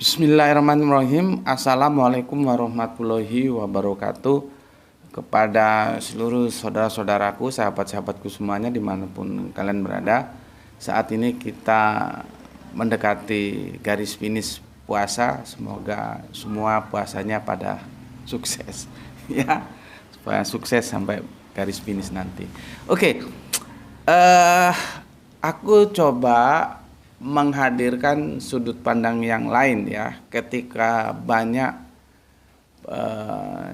Bismillahirrahmanirrahim. Assalamualaikum warahmatullahi wabarakatuh. Kepada seluruh saudara-saudaraku, sahabat-sahabatku semuanya dimanapun kalian berada. Saat ini kita mendekati garis finish puasa. Semoga semua puasanya pada sukses ya, supaya sukses sampai garis finish nanti. Oke, aku coba menghadirkan sudut pandang yang lain ya, ketika banyak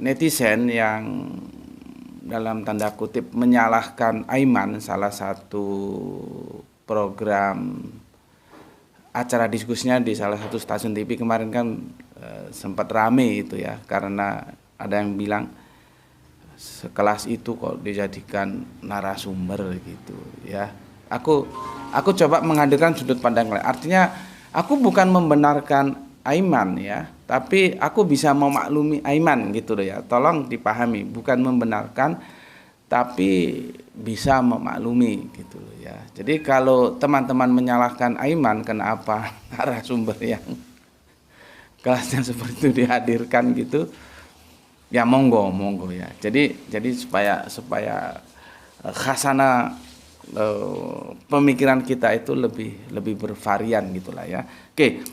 netizen yang dalam tanda kutip menyalahkan Aiman, salah satu program acara diskusinya di salah satu stasiun TV kemarin kan sempat rame itu ya, karena ada yang bilang sekelas itu kok dijadikan narasumber gitu ya. Aku coba menghadirkan sudut pandang lain. Artinya aku bukan membenarkan Aiman ya, tapi aku bisa memaklumi Aiman gitu loh ya. Tolong dipahami, bukan membenarkan tapi bisa memaklumi gitu loh ya. Jadi kalau teman-teman menyalahkan Aiman, kenapa narasumber yang kelasnya seperti itu dihadirkan gitu, ya monggo ya. Jadi supaya khasana pemikiran kita itu lebih bervarian gitulah ya. Oke,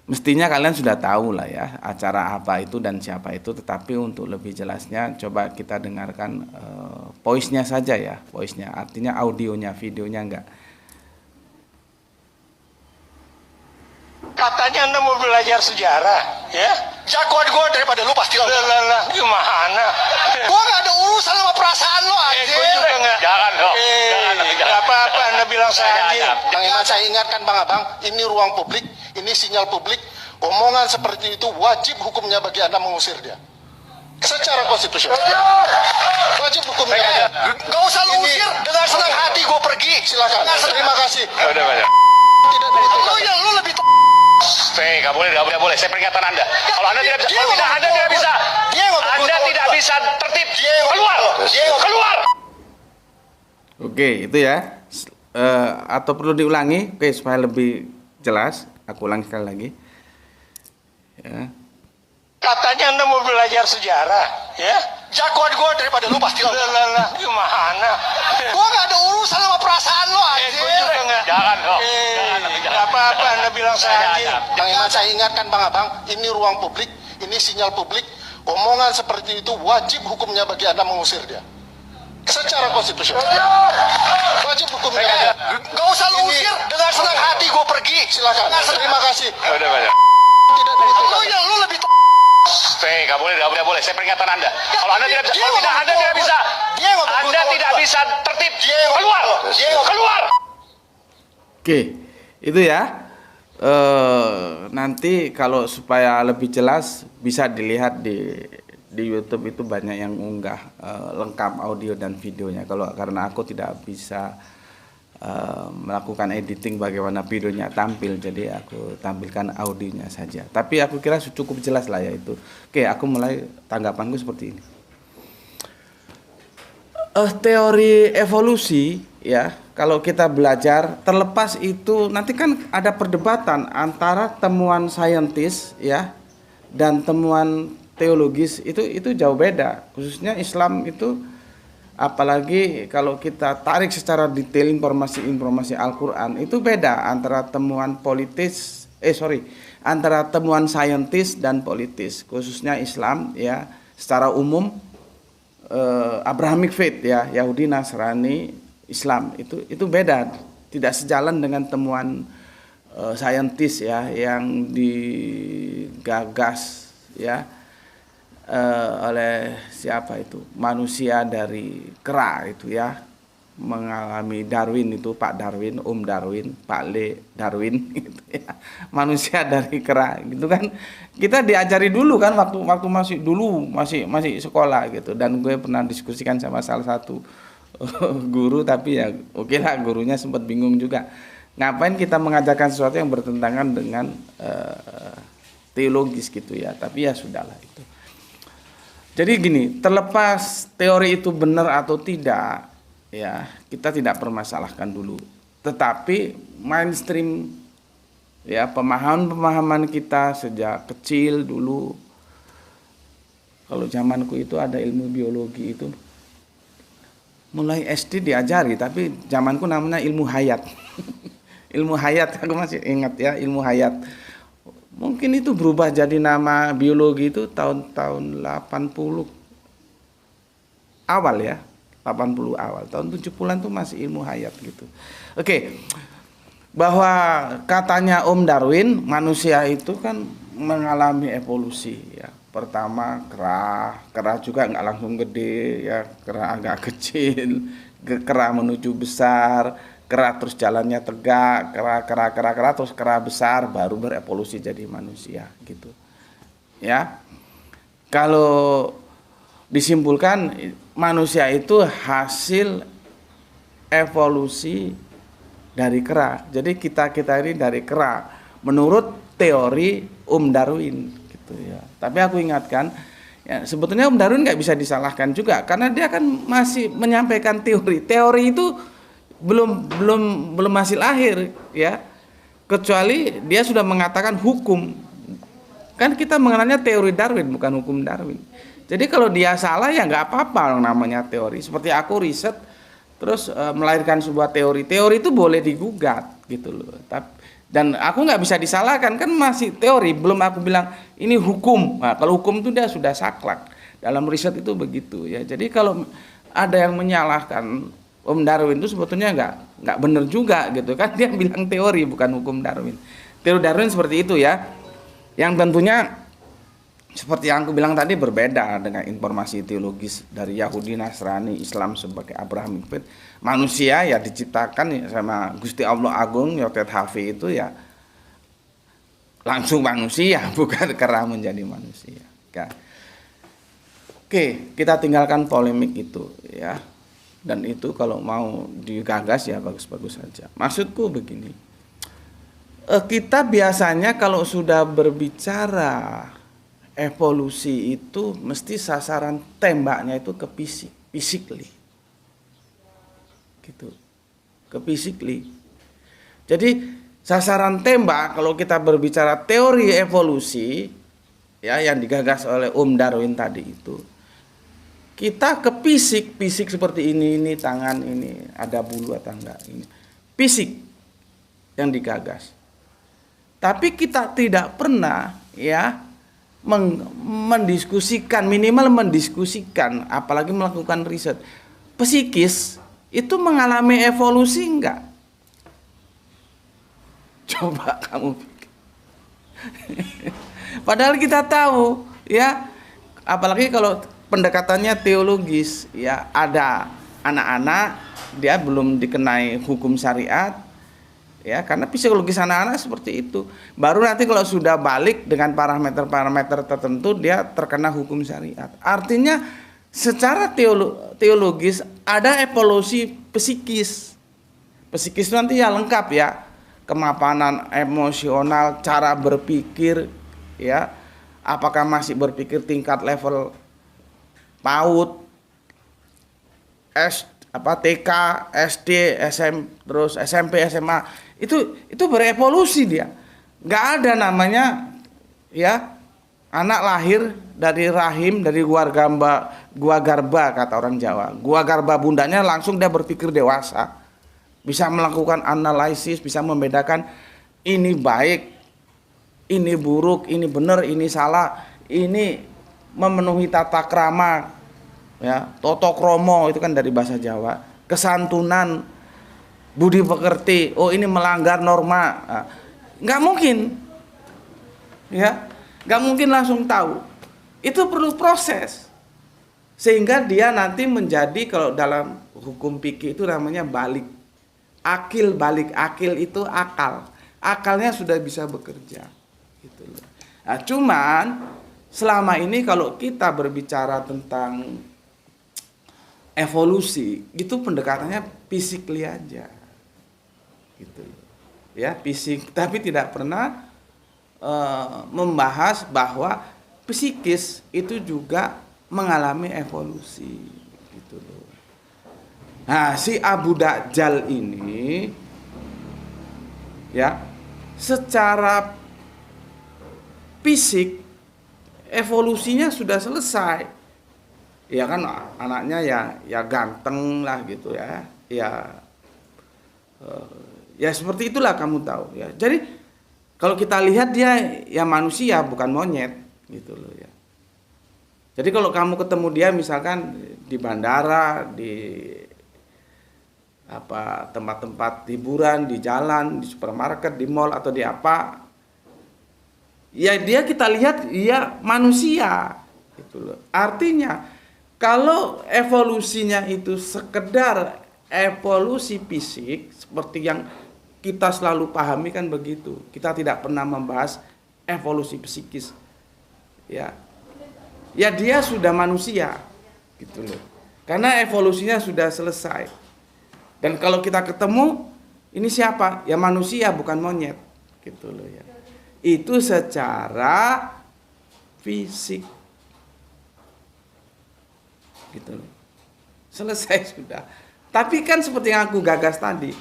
mestinya kalian sudah tahu lah ya acara apa itu dan siapa itu, tetapi untuk lebih jelasnya coba kita dengarkan voice-nya saja ya, voice-nya, artinya audionya, videonya enggak. Katanya Anda mau belajar sejarah, ya? Jagoan gue daripada lu pasti. Lah, gimana? Gue gak ada urusan sama perasaan lo aja. Gue juga gak. Jangan dong. Jangan apa-apa Anda bilang saya anjing. Bang Iman, saya ingatkan Bang Abang, ini ruang publik, ini sinyal publik. Omongan seperti itu wajib hukumnya bagi Anda mengusir dia. Secara konstitusional. Wajib hukumnya. Gak usah lu usir. Dengan senang hati gue pergi. Silakan. Terima kasih. Udah banyak. Tidak begitu. Lu lebih Nggak boleh. Saya peringatan Anda. Kalau Anda tidak bisa, Anda tidak bisa. Anda tidak bisa tertib. Keluar. Oke, itu ya. Atau perlu diulangi? Oke, supaya lebih jelas, aku ulangi sekali lagi. Ya. Katanya Anda mau belajar sejarah, ya? Jagoan gue daripada lu pasti. Lah, gimana? Gue gak ada urusan sama perasaan lo aja. Gue juga gak. Jangan dong. Gak apa-apa Anda bilang saya anjing. Bang Iman, saya ingatkan Bang Abang, ini ruang publik, ini sinyal publik. Omongan seperti itu wajib hukumnya bagi Anda mengusir dia. Secara konstitusional. Wajib hukumnya. Gak usah lu usir. Dengan senang hati gue pergi. Silakan. Terima kasih. Udah banyak. Tidak begitu. Lu lebih Nggak boleh. Saya peringatan Anda. Kalau Anda tidak bisa, Anda tidak bisa. Anda tidak bisa tertib. Keluar. Oke, itu ya. Nanti kalau supaya lebih jelas bisa dilihat di YouTube, itu banyak yang unggah lengkap audio dan videonya. Karena aku tidak bisa melakukan editing bagaimana videonya tampil, jadi aku tampilkan audionya saja. Tapi aku kira cukup jelas lah ya itu. Oke, aku mulai tanggapanku seperti ini. Teori evolusi ya, kalau kita belajar, terlepas itu nanti kan ada perdebatan antara temuan saintis ya dan temuan teologis, itu jauh beda. Khususnya Islam itu, apalagi kalau kita tarik secara detail informasi Al-Quran, itu beda antara temuan antara temuan saintis dan politis. Khususnya Islam ya, secara umum Abrahamic faith ya, Yahudi, Nasrani, Islam itu beda, tidak sejalan dengan temuan saintis ya yang digagas ya oleh siapa itu, manusia dari kera itu ya, mengalami Darwin itu, Pak Darwin, Darwin, Pak Le Darwin gitu ya, manusia dari kera gitu kan. Kita diajari dulu kan waktu masih sekolah gitu, dan gue pernah diskusikan sama salah satu guru, tapi ya oke lah, gurunya sempat bingung juga, ngapain kita mengajarkan sesuatu yang bertentangan dengan teologis gitu ya. Tapi ya sudahlah itu. Jadi gini, terlepas teori itu benar atau tidak, ya kita tidak permasalahkan dulu. Tetapi mainstream Ya, pemahaman kita sejak kecil dulu. Kalau zamanku itu ada ilmu biologi itu mulai SD diajari, tapi zamanku namanya ilmu hayat. Ilmu hayat, aku masih ingat ya, ilmu hayat. Mungkin itu berubah jadi nama biologi itu tahun-tahun 80 awal ya. 80 awal. Tahun 70-an tuh masih ilmu hayat gitu. Oke. Bahwa katanya Om Darwin, manusia itu kan mengalami evolusi ya. Pertama kera juga nggak langsung gede ya, kera agak kecil, kera menuju besar, kera terus jalannya tegak, kera terus kera besar, baru berevolusi jadi manusia gitu. Ya. Kalau disimpulkan manusia itu hasil evolusi dari kera. Jadi kita ini dari kera menurut teori Om Darwin gitu ya. Tapi aku ingatkan ya, sebetulnya Om Darwin nggak bisa disalahkan juga karena dia kan masih menyampaikan teori. Teori itu belum hasil akhir ya. Kecuali dia sudah mengatakan hukum. Kan kita mengenalnya teori Darwin bukan hukum Darwin. Jadi kalau dia salah ya nggak apa-apa namanya teori. Seperti aku riset terus melahirkan sebuah teori. Teori itu boleh digugat gitu loh. Dan aku nggak bisa disalahkan kan masih teori. Belum aku bilang ini hukum. Nah, kalau hukum itu dia sudah saklek. Dalam riset itu begitu ya. Jadi kalau ada yang menyalahkan Om Darwin itu sebetulnya nggak benar juga gitu kan. Dia bilang teori bukan hukum Darwin. Teori Darwin seperti itu ya. Yang tentunya seperti yang aku bilang tadi berbeda dengan informasi teologis dari Yahudi, Nasrani, Islam sebagai Abrahamic faith. Manusia ya diciptakan ya sama Gusti Allah Agung Yotet Hafi itu ya langsung manusia, bukan kera menjadi manusia. Oke, kita tinggalkan polemik itu ya. Dan itu kalau mau digagas ya bagus-bagus saja. Maksudku begini, kita biasanya kalau sudah berbicara evolusi itu mesti sasaran tembaknya itu ke physically. Gitu. Ke physically. Jadi sasaran tembak kalau kita berbicara teori evolusi ya yang digagas oleh Om Darwin tadi itu. Kita ke fisik seperti ini tangan ini ada bulu atau enggak ini. Fisik yang digagas. Tapi kita tidak pernah ya mendiskusikan, minimal mendiskusikan, apalagi melakukan riset. Psikis itu mengalami evolusi enggak? Coba kamu pikir. Padahal kita tahu ya, apalagi kalau pendekatannya teologis ya, ada anak-anak dia belum dikenai hukum syariat. Ya, karena psikologis anak-anak seperti itu. Baru nanti kalau sudah balik dengan parameter-parameter tertentu dia terkena hukum syariat. Artinya secara teologis ada evolusi psikis. Psikis nanti ya lengkap ya. Kemapanan emosional, cara berpikir ya. Apakah masih berpikir tingkat level PAUD, TK, SD, terus SMP, SMA. Itu berevolusi dia. Nggak ada namanya ya anak lahir dari rahim, dari gua garba kata orang Jawa. Gua garba bundanya langsung dia berpikir dewasa. Bisa melakukan analisis, bisa membedakan ini baik, ini buruk, ini benar, ini salah, ini memenuhi tata krama ya, toto kromo itu kan dari bahasa Jawa. Kesantunan, budi pekerti, oh ini melanggar norma. Nah, nggak mungkin ya, nggak mungkin langsung tahu. Itu perlu proses sehingga dia nanti menjadi, kalau dalam hukum fikih itu namanya balik akil itu akalnya sudah bisa bekerja gitu loh. Nah, cuman selama ini kalau kita berbicara tentang evolusi itu pendekatannya physically aja gitu ya, fisik, tapi tidak pernah membahas bahwa psikis itu juga mengalami evolusi gitu loh. Nah, si Abu Dajjal ini ya, secara fisik evolusinya sudah selesai. Ya kan anaknya ya ganteng lah gitu ya. Ya seperti itulah kamu tahu ya. Jadi kalau kita lihat dia ya manusia bukan monyet gitu loh ya. Jadi kalau kamu ketemu dia misalkan di bandara, di tempat-tempat hiburan, di jalan, di supermarket, di mall atau di apa, ya dia kita lihat ya manusia gitu loh. Artinya kalau evolusinya itu sekedar evolusi fisik seperti yang kita selalu pahami kan begitu. Kita tidak pernah membahas evolusi psikis. Ya dia sudah manusia gitu loh. Karena evolusinya sudah selesai. Dan kalau kita ketemu ini siapa? Ya manusia bukan monyet gitu loh ya. Itu secara fisik. Gitu loh. Selesai sudah. Tapi kan seperti yang aku gagas tadi,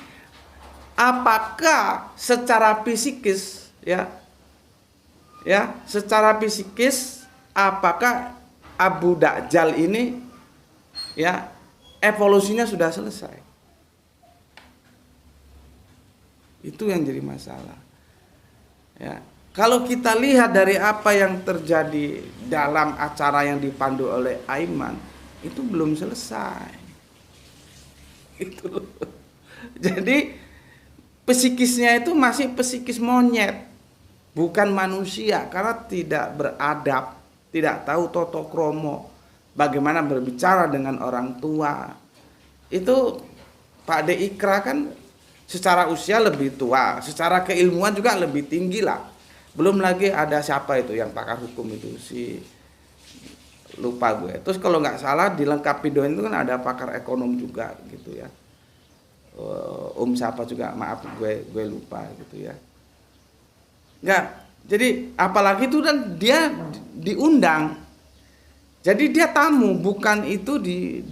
apakah secara psikis secara psikis apakah Abu Dajjal ini ya evolusinya sudah selesai? Itu yang jadi masalah. Ya, kalau kita lihat dari apa yang terjadi dalam acara yang dipandu oleh Aiman, itu belum selesai. Itu. Jadi psikisnya itu masih psikis monyet, bukan manusia, karena tidak beradab, tidak tahu toto kromo, bagaimana berbicara dengan orang tua. Itu Pak De Ikra kan secara usia lebih tua, secara keilmuan juga lebih tinggi lah. Belum lagi ada siapa itu yang pakar hukum itu, lupa gue. Terus kalau nggak salah dilengkapi dosen itu kan ada pakar ekonom juga gitu ya. Siapa juga, maaf gue lupa gitu ya. Nggak, jadi apalagi itu dan dia diundang. Jadi dia tamu, bukan itu di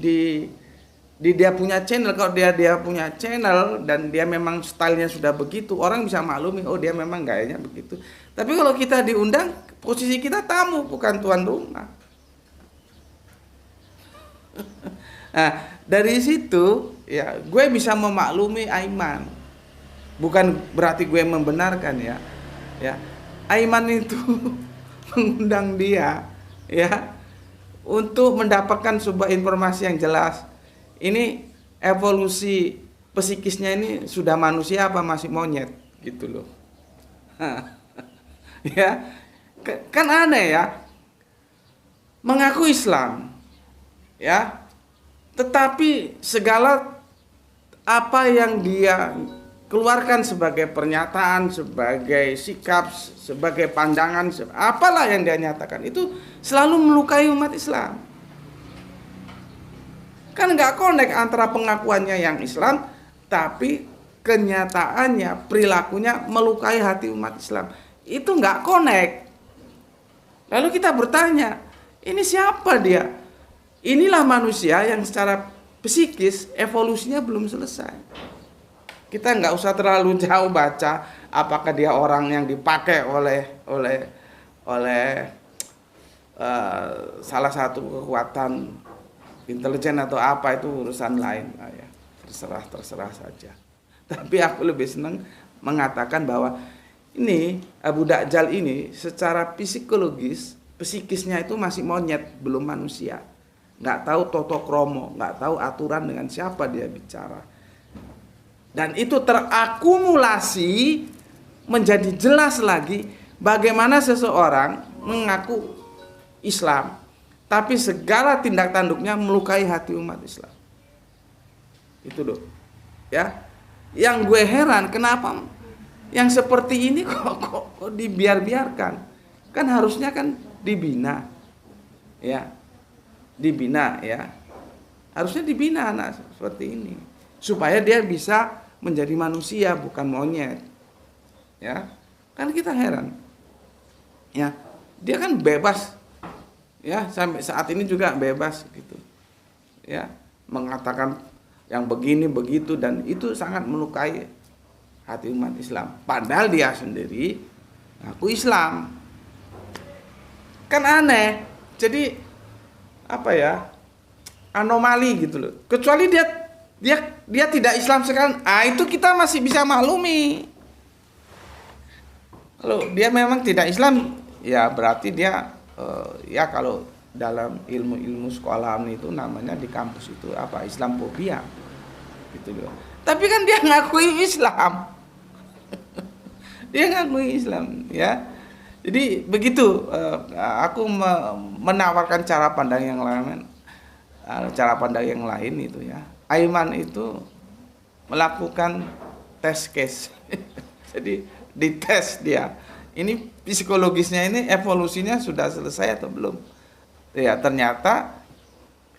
dia punya channel. Kalau dia punya channel dan dia memang stylenya sudah begitu, orang bisa maklumi, oh dia memang gayanya begitu. Tapi kalau kita diundang, posisi kita tamu, bukan tuan rumah. Nah, dari situ ya gue bisa memaklumi Aiman. Bukan berarti gue membenarkan ya. Aiman itu mengundang dia ya untuk mendapatkan sebuah informasi yang jelas. Ini evolusi psikisnya ini sudah manusia apa masih monyet gitu loh. Ya. Kan aneh ya. Mengaku Islam. Ya. Tetapi segala apa yang dia keluarkan sebagai pernyataan, sebagai sikap, sebagai pandangan, apalah yang dia nyatakan itu selalu melukai umat Islam. Kan nggak connect antara pengakuannya yang Islam, tapi kenyataannya, perilakunya melukai hati umat Islam. Itu nggak connect. Lalu kita bertanya, ini siapa dia? Inilah manusia yang secara psikis evolusinya belum selesai. Kita nggak usah terlalu jauh baca apakah dia orang yang dipakai oleh salah satu kekuatan intelijen atau apa, itu urusan lain ya. Terserah saja. Tapi aku lebih senang mengatakan bahwa ini Abu Dajjal ini secara psikologis, psikisnya itu masih monyet, belum manusia. Nggak tahu toto kromo, nggak tahu aturan dengan siapa dia bicara. Dan itu terakumulasi menjadi jelas lagi bagaimana seseorang mengaku Islam, tapi segala tindak tanduknya melukai hati umat Islam. Itu loh. Ya. Yang gue heran kenapa yang seperti ini kok dibiarkan. Kan harusnya kan dibina. Ya. Dibina ya. Harusnya dibina anak seperti ini supaya dia bisa menjadi manusia bukan monyet. Ya. Kan kita heran. Ya. Dia kan bebas. Ya, sampai saat ini juga bebas gitu. Ya, mengatakan yang begini begitu dan itu sangat melukai hati umat Islam. Padahal dia sendiri ngaku Islam. Kan aneh. Jadi apa ya? Anomali gitu loh. Kecuali dia tidak Islam sekali. Itu kita masih bisa maklumi. Kalau dia memang tidak Islam, ya berarti dia ya kalau dalam ilmu sekolahan itu namanya di kampus itu apa? Islamophobia. Gitu loh. Tapi kan dia ngakui Islam. Dia ngakui Islam, ya. Jadi begitu aku menawarkan cara pandang yang lain itu ya. Aiman itu melakukan tes case. Jadi dites dia. Ini psikologisnya ini evolusinya sudah selesai atau belum? Ya, ternyata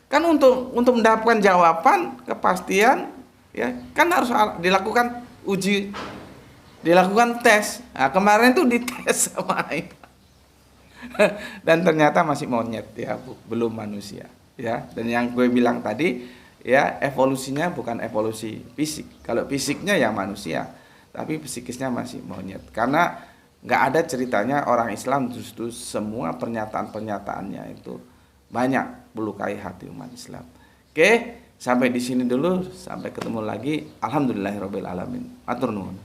kan untuk mendapatkan jawaban, kepastian ya, kan harus dilakukan uji, dilakukan tes. Nah, kemarin tuh dites sama Aiman. Dan ternyata masih monyet ya, belum manusia ya. Dan yang gue bilang tadi ya, evolusinya bukan evolusi fisik. Kalau fisiknya ya manusia, tapi psikisnya masih monyet. Karena nggak ada ceritanya orang Islam justru semua pernyataan-pernyataannya itu banyak melukai hati umat Islam. Oke, sampai di sini dulu, sampai ketemu lagi. Alhamdulillahirabbil alamin. Matur nuwun.